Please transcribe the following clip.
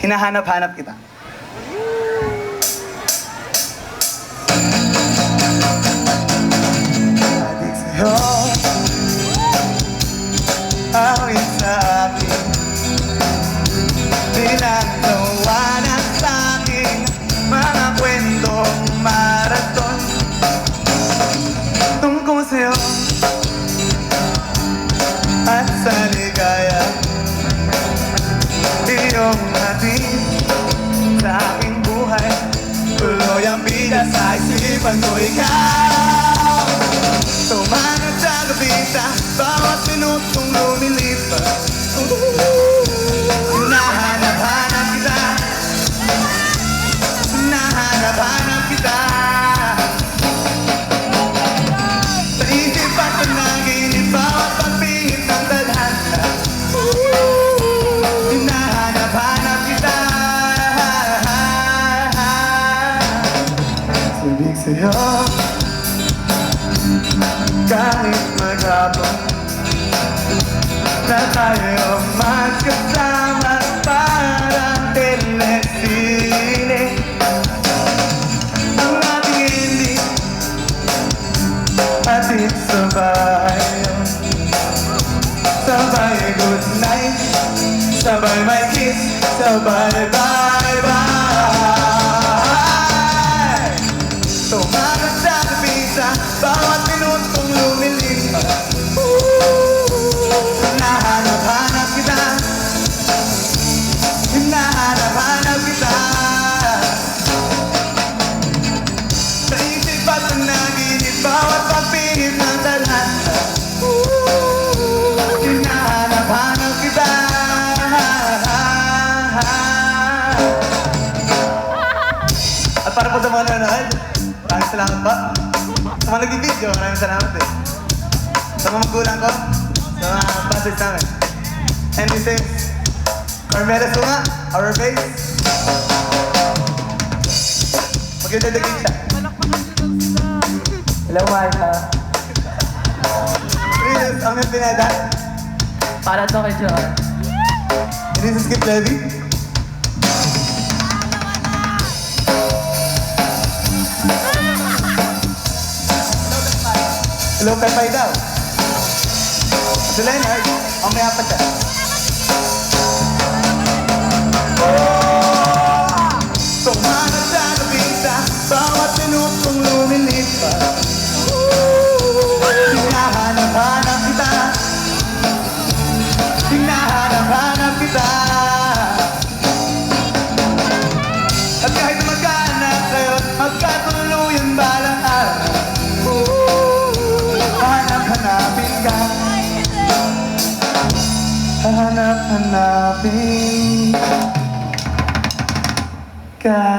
hinahanap-hanap kita. Adik sa'yo, awit sa akin, pinagtawanan sa'king mga kwentong maraton tungkol sa'yo at sa ligaya iyong hatid sa aking buhay. Tuloy ang bigas sa isipan ko, ikaw tumangat sa gabi sa bawat minutong lumilipas. Hinahanap-hanap kita, hinahanap-hanap kita, sa isip at panaginip, bawat pagpihit ng tadhana. Hinahanap-hanap kita, sabik sa'yo kahit maghapon na tayo magkasama parang telesine. Ang ating ending ating sabay, sabay good night, sabay may kiss, sabay bye bye. Tumangat sa gabi sa bawat minutong lumilipas. Hinahanap-hanap kita, hinahanap-hanap kita, sa isip at panaginip, bawat pagpihit ng tadhana. Hinahanap-hanap kita. At para po sa mga nanonood, maraming salamat po. Sa mga nag-video, maraming salamat eh. Sa mga magulang ko, sa mga buses namin. And this is Carmela Sunga, our bass. Magdadagin siya. Hello, Marta. This is Amir Pineda. Para to kay John. And this is Skip Levy. Hello, Pepay daw. Si Leonard, ang may apat siya. Tumangat sa gabi sa bawat minutong lumilipas. Hinahanap-hanap kita, hinahanap-hanap kita, at kahit magkaanak kayo't magkatuluyan balang araw, hanap-hanapin ka, hanap-hanapin ka.